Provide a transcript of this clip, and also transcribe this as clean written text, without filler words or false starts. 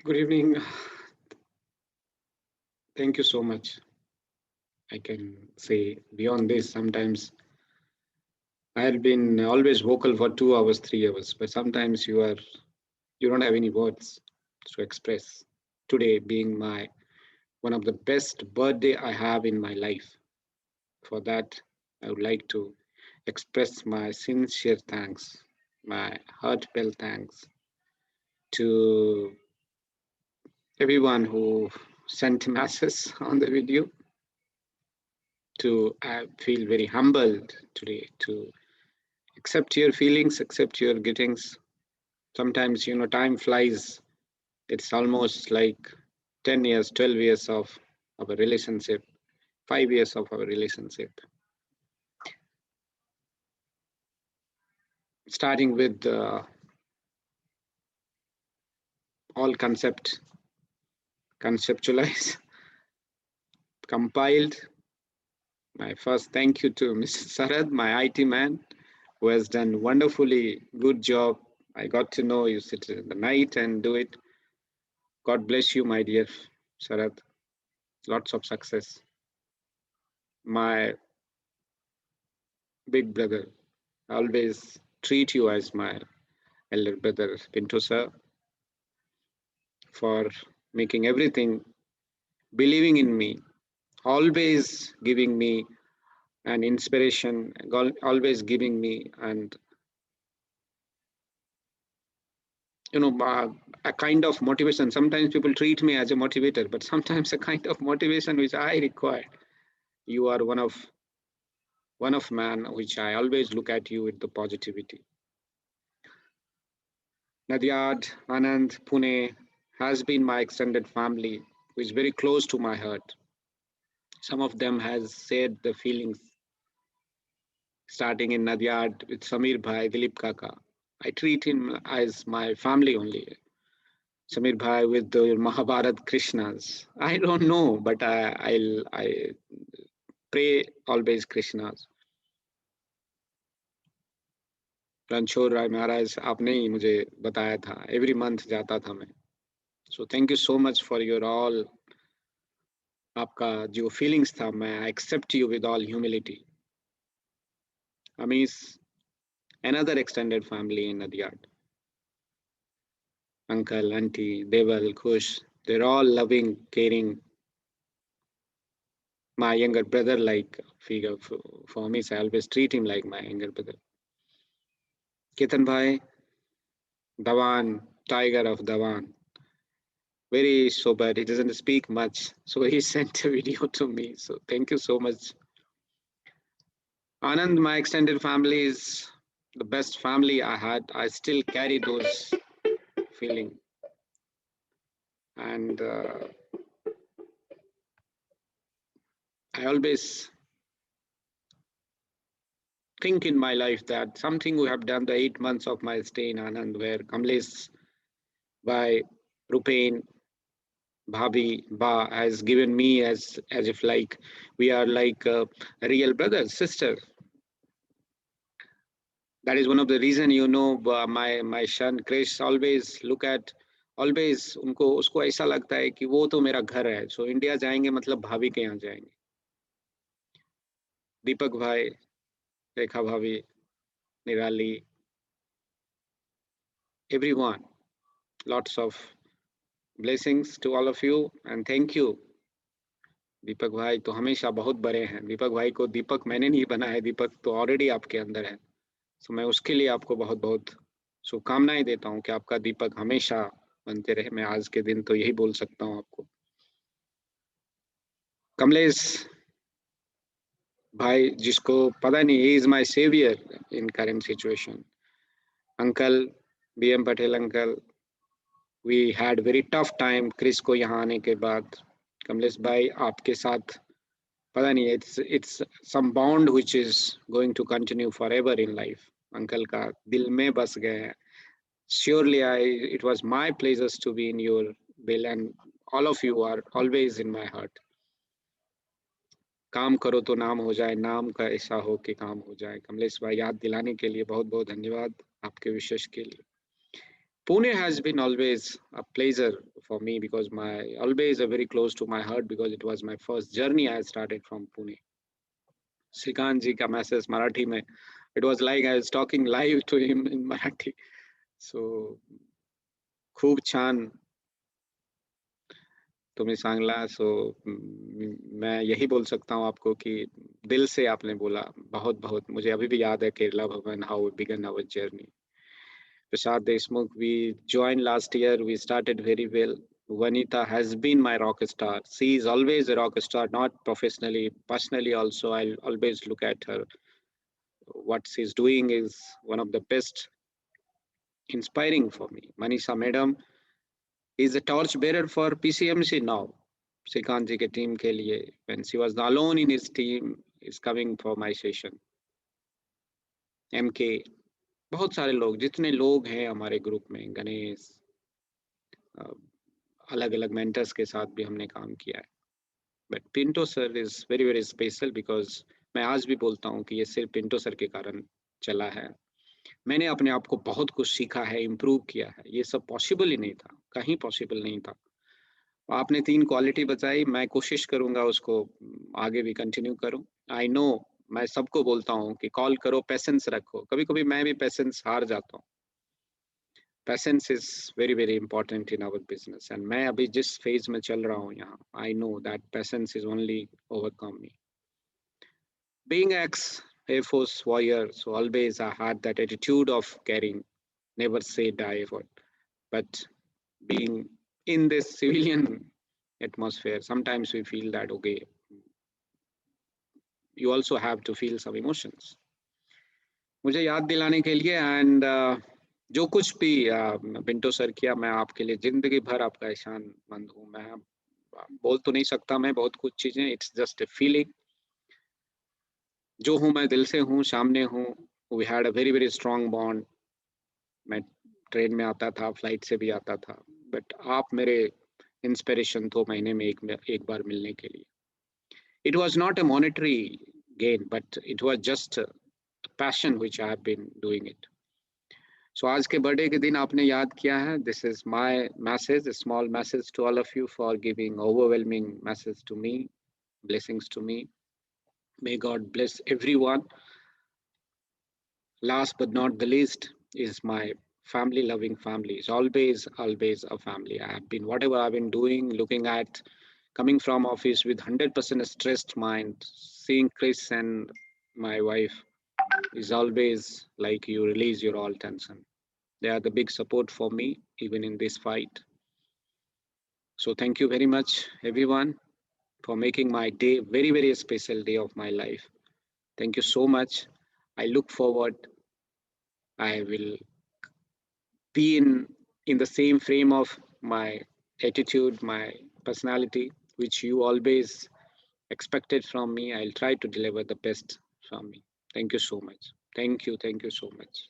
Good evening. Thank you so much. I can say beyond this, sometimes I have been always vocal for 2 hours, 3 hours, but sometimes you don't have any words to express. Today being my one of the best birthday I have in my life. For that, I would like to express my sincere thanks, my heartfelt thanks to everyone who sent messages on the video. To I feel very humbled today to accept your feelings, accept your gettings. Sometimes, time flies. It's almost like 10 years, 12 years of our relationship, 5 years of our relationship. Starting with all conceptualized, compiled. My first thank you to Mr. Sarad, my IT man, who has done wonderfully good job. I got to know you sit in the night and do it. God bless you, my dear Sarad. Lots of success. My big brother, I always treat you as my elder brother, Pinto sir, for making everything, believing in me, always giving me an inspiration, always giving me and a kind of motivation. Sometimes people treat me as a motivator, but sometimes a kind of motivation which I require. You are one of man which I always look at you with the positivity. Nadyad, Anand, Pune has been my extended family, who is very close to my heart. Some of them has shared the feelings, starting in Nadyad with Samir Bhai, Dilip Kaka. I treat him as my family only. Samir Bhai with the Mahabharat Krishnas. I don't know, but I pray always Krishnas. Ranchhod राय महाराज आपने ही मुझे बताया था every month जाता था मैं so thank you so much for your all आपका जो feelings था मैं I accept you with all humility amidst another extended family in Nadyad. Uncle, auntie, Deval, Kush, they're all loving, caring. My younger brother like figure for me, so I always treat him like my younger brother. Ketan Bhai, Dawan, tiger of Dawan. Very sober, he doesn't speak much. So he sent a video to me. So thank you so much. Anand, my extended family is the best family I had. I still carry those feeling. And I always think in my life that something we have done the 8 months of my stay in Anand, where Kamlesh by Rupen, Bhabi, Ba has given me as if like we are like a real brother, sister. That is one of the reason my son Krish always look at always उनको उसको ऐसा लगता है कि वो तो मेरा घर है सो इंडिया जाएंगे मतलब भाभी के यहाँ जाएंगे दीपक भाई रेखा भाभी निराली everyone lots of blessings to all of you and thank you दीपक भाई तो हमेशा बहुत बड़े हैं दीपक भाई को दीपक मैंने नहीं बनाया दीपक तो ऑलरेडी आपके अंदर है सो मैं उसके लिए आपको बहुत बहुत शुभकामनाएं देता हूं कि आपका दीपक हमेशा बनते रहे मैं आज के दिन तो यही बोल सकता हूं आपको कमलेश भाई जिसको पता नहीं he is my saviour in current situation uncle B M Patel uncle we had very tough time Chris को यहाँ आने के बाद कमलेश भाई आपके साथ पता नहीं it's some bond which is going to continue forever in life uncle का दिल में बस गए हैं surely it was my pleasure to be in your bill and all of you are always in my heart काम करो तो नाम हो जाए नाम का ऐसा हो कि काम हो जाए कमलेश भाई याद दिलाने के लिए बहुत बहुत धन्यवाद आपके विशेष के लिए Pune has been always a pleasure for me because my always a very close to my heart because it was my first journey. I started from Pune. Shrikant जी का मैसेज मराठी में it was like I was talking live to him in Marathi. So खूप छान तुम्ही सांगला. सो मैं यही बोल सकता हूँ आपको कि दिल से आपने बोला. बहुत बहुत मुझे अभी भी याद है Kerala Bhavan, how began our journey. Prasad Deshmukh, we joined last year. We started very well. Vanita has been my rock star. She is always a rock star, not professionally, personally also. I'll always look at her. What she's doing is one of the best, inspiring for me. Manisha Madam is a torch bearer for PCMC now. Srikant ji ke team ke liye. When she was alone in his team, is coming for my session. MK, बहुत सारे लोग, जितने लोग हैं हमारे group में, गणेश, अलग अलग मेंटर्स के साथ भी हमने काम किया है. But Pinto sir is very very special because मैं आज भी बोलता हूँ कि ये सिर्फ पिंटो सर के कारण चला है. मैंने अपने आप को बहुत कुछ सीखा है, इम्प्रूव किया है. ये सब पॉसिबल ही नहीं था, कहीं पॉसिबल नहीं था. आपने 3 क्वालिटी बताई, मैं कोशिश करूंगा उसको आगे भी कंटिन्यू करूं. आई नो, मैं सबको बोलता हूँ कि कॉल करो, पेशेंस रखो. कभी कभी मैं भी पेशेंस हार जाता हूँ. Patience is very very important in our business. And मैं अभी जिस फेज में चल रहा हूँ यहाँ, I know that patience is only overcome me. Being ex Air Force warrior, so always I had that attitude of caring, never say die word. But being in this civilian atmosphere, sometimes we feel that okay, you also have to feel some emotions. मुझे याद दिलाने के लिए and जो कुछ भी Pinto sir किया, मैं आपके लिए जिंदगी भर आपका एहसान मंद हूँ. मैं बोल तो नहीं सकता मैं बहुत कुछ चीजें, इट्स जस्ट ए फीलिंग. जो हूँ मैं दिल से हूँ, सामने हूँ. We had a very very strong bond. मैं ट्रेन में आता था, फ्लाइट से भी आता था. बट आप मेरे इंस्पिरेशन तो महीने में एक बार मिलने के लिए. It was not a monetary gain, but it was just passion which I have been doing it. So आज के बर्थडे के दिन आपने याद किया है. This is my message, a small message to all of you for giving overwhelming message to me, blessings to me. May God bless everyone. Last but not the least is my family, loving family. It's always always a family. I have been, whatever I've been doing, looking at, coming from office with 100% stressed mind, seeing Chris and my wife is always like you release your all tension. They are the big support for me even in this fight. So thank you very much everyone for making my day very very special day of my life. Thank you so much. I look forward, I will be in the same frame of my attitude, my personality, which you always expected from me. I'll try to deliver the best from me. Thank you so much. Thank you so much.